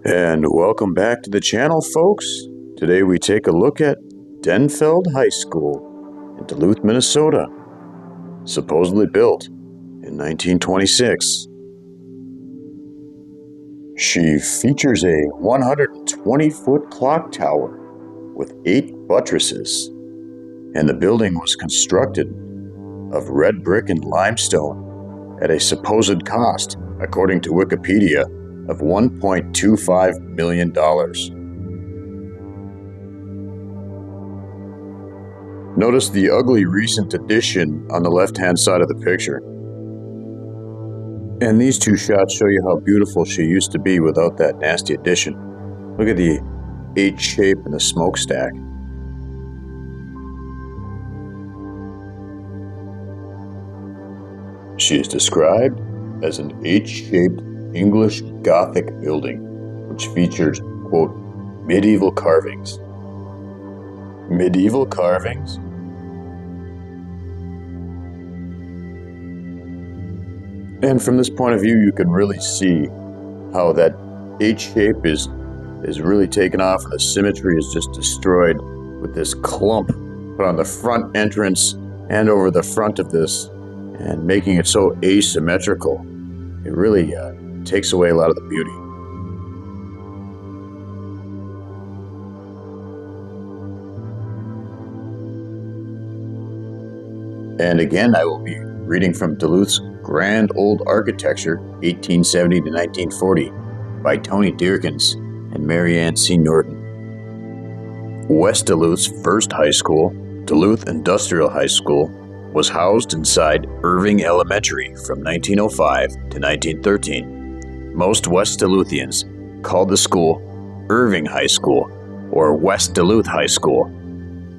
And welcome back to the channel, folks. Today we take a look at Denfeld High School in Duluth, Minnesota, supposedly built in 1926. She features a 120-foot clock tower with 8 buttresses, and the building was constructed of red brick and limestone at a supposed cost, according to Wikipedia, of $1.25 million. Notice the ugly recent addition on the left-hand side of the picture. And these two shots show you how beautiful she used to be without that nasty addition. Look at the H shape in the smokestack. She is described as an H-shaped English Gothic building, which features, quote, medieval carvings. Medieval carvings? And from this point of view, you can really see how that H shape is really taken off and the symmetry is just destroyed with this clump put on the front entrance and over the front of this, and making it so asymmetrical. It really takes away a lot of the beauty. And again, I will be reading from Duluth's Grand Old Architecture, 1870 to 1940, by Tony Dearkins and Mary Ann C. Norton. West Duluth's first high school, Duluth Industrial High School, was housed inside Irving Elementary from 1905 to 1913. Most West Duluthians called the school Irving High School or West Duluth High School.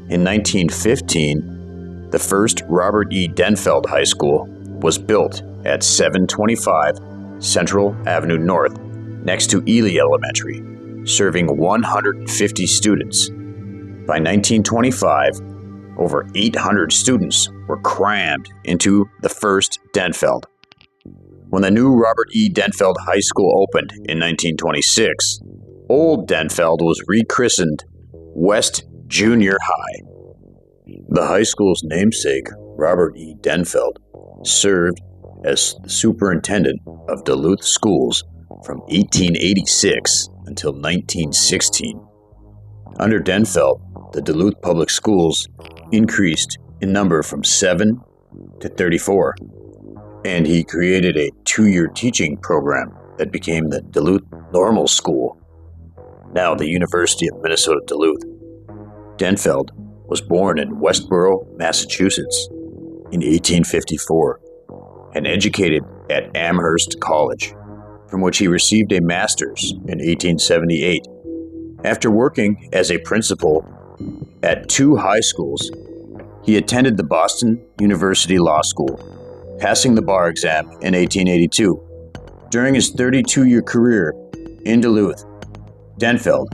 In 1915, the first Robert E. Denfeld High School was built at 725 Central Avenue North, next to Ely Elementary, serving 150 students. By 1925, over 800 students were crammed into the first Denfeld. When the new Robert E. Denfeld High School opened in 1926, Old Denfeld was rechristened West Junior High. The high school's namesake, Robert E. Denfeld, served as the superintendent of Duluth schools from 1886 until 1916. Under Denfeld, the Duluth public schools increased in number from 7 to 34, and he created a 2-year teaching program that became the Duluth Normal School, now the University of Minnesota Duluth. Denfeld was born in Westborough, Massachusetts in 1854 and educated at Amherst College, from which he received a master's in 1878. After working as a principal at 2 high schools, he attended the Boston University Law School, passing the bar exam in 1882. During his 32-year career in Duluth, Denfeld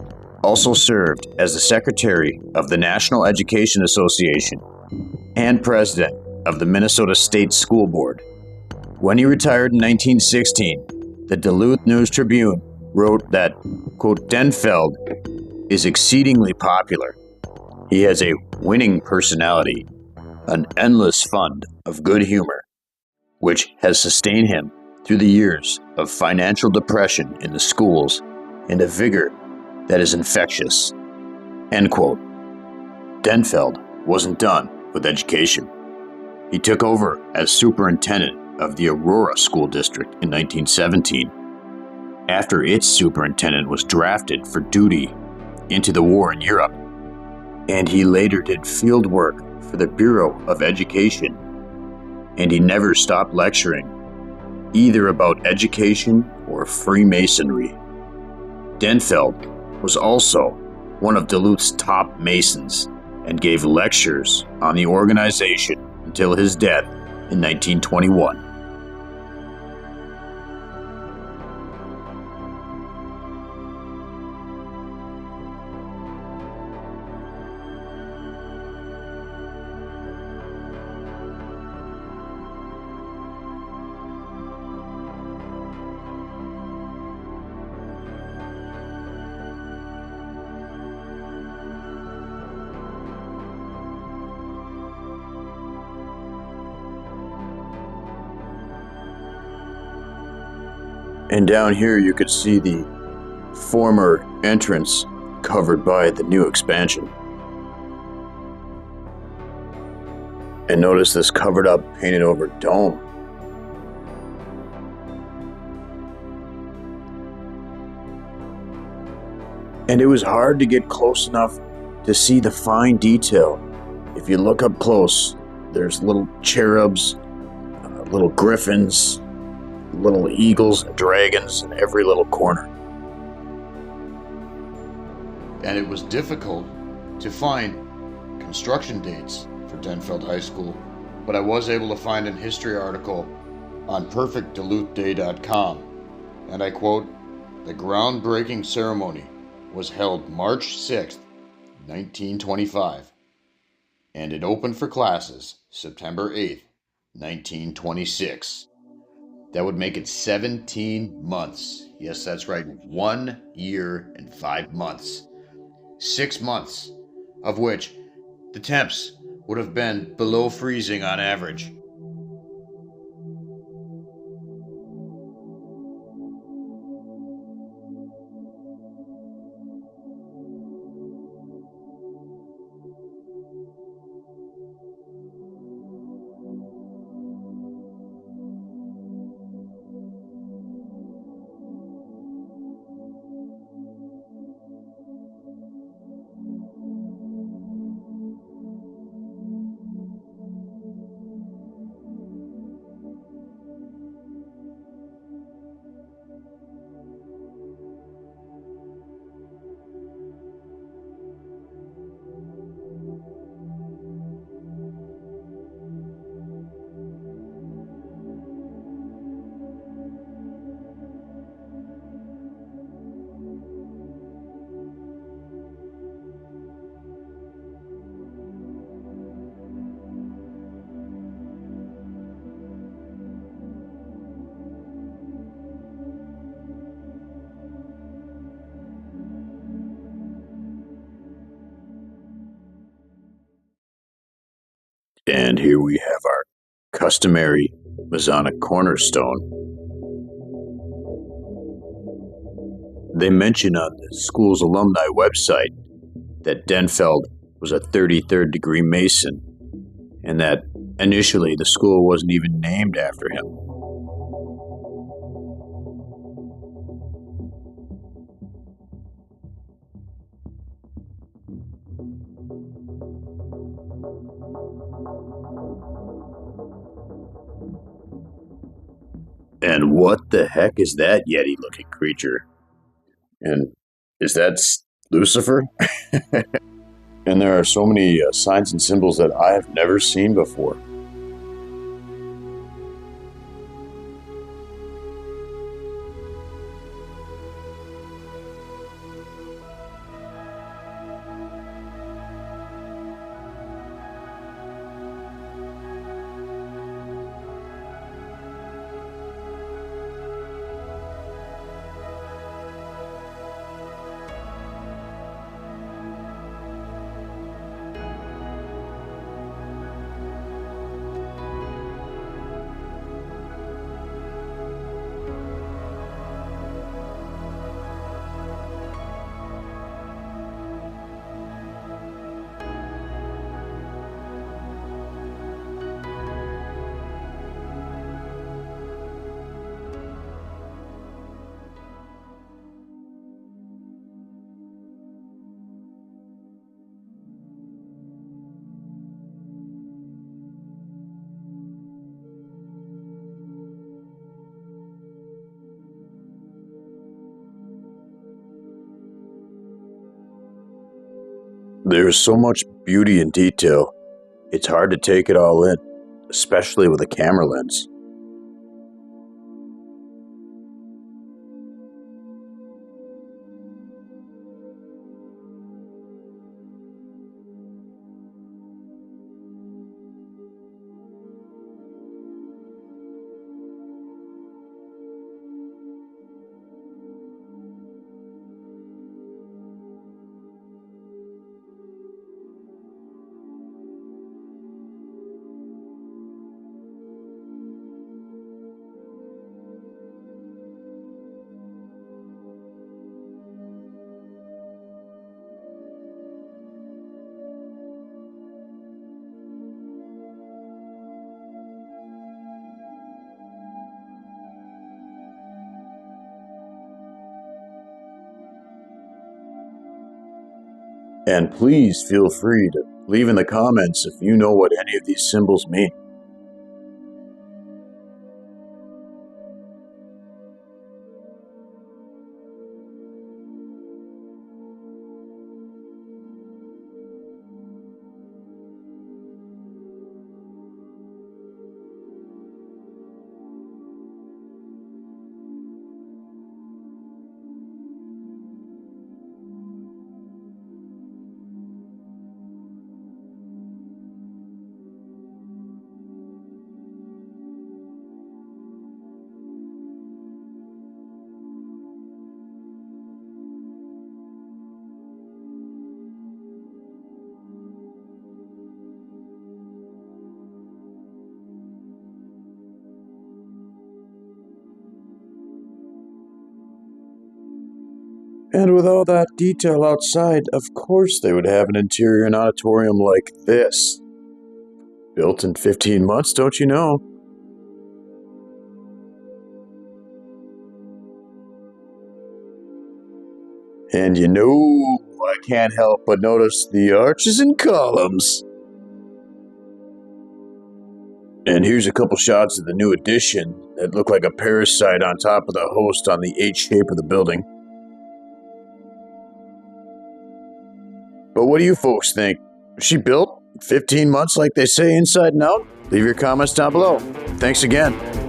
also served as the secretary of the National Education Association and president of the Minnesota State School Board. When he retired in 1916, the Duluth News-Tribune wrote that, quote, Denfeld is exceedingly popular. He has a winning personality, an endless fund of good humor, which has sustained him through the years of financial depression in the schools and a vigor that is infectious. End quote. Denfeld wasn't done with education. He took over as superintendent of the Aurora School District in 1917, after its superintendent was drafted for duty into the war in Europe, and he later did field work for the Bureau of Education, and he never stopped lecturing, either about education or Freemasonry. Denfeld was also one of Duluth's top Masons and gave lectures on the organization until his death in 1921. And down here you could see the former entrance covered by the new expansion. And notice this covered up, painted over dome. And it was hard to get close enough to see the fine detail. If you look up close, there's little cherubs, little griffins, little eagles and dragons in every little corner. And it was difficult to find construction dates for Denfeld High School, but I was able to find an history article on perfectduluthday.com, and I quote, "The groundbreaking ceremony was held March 6th, 1925, and it opened for classes September 8th, 1926. That would make it 17 months. Yes, that's right, 1 year and 5 months. 6 months, of which the temps would have been below freezing on average. And here we have our customary Masonic cornerstone. They mention on the school's alumni website that Denfeld was a 33rd degree Mason, and that initially the school wasn't even named after him. And what the heck is that Yeti-looking creature? And is that Lucifer? And there are so many signs and symbols that I have never seen before. There's so much beauty and detail, it's hard to take it all in, especially with a camera lens. And please feel free to leave in the comments if you know what any of these symbols mean. And with all that detail outside, of course they would have an interior and auditorium like this. Built in 15 months, don't you know? And you know, I can't help but notice the arches and columns. And here's a couple shots of the new addition that look like a parasite on top of the host on the H shape of the building. But what do you folks think? Was she built 15 months like they say inside and out? Leave your comments down below. Thanks again.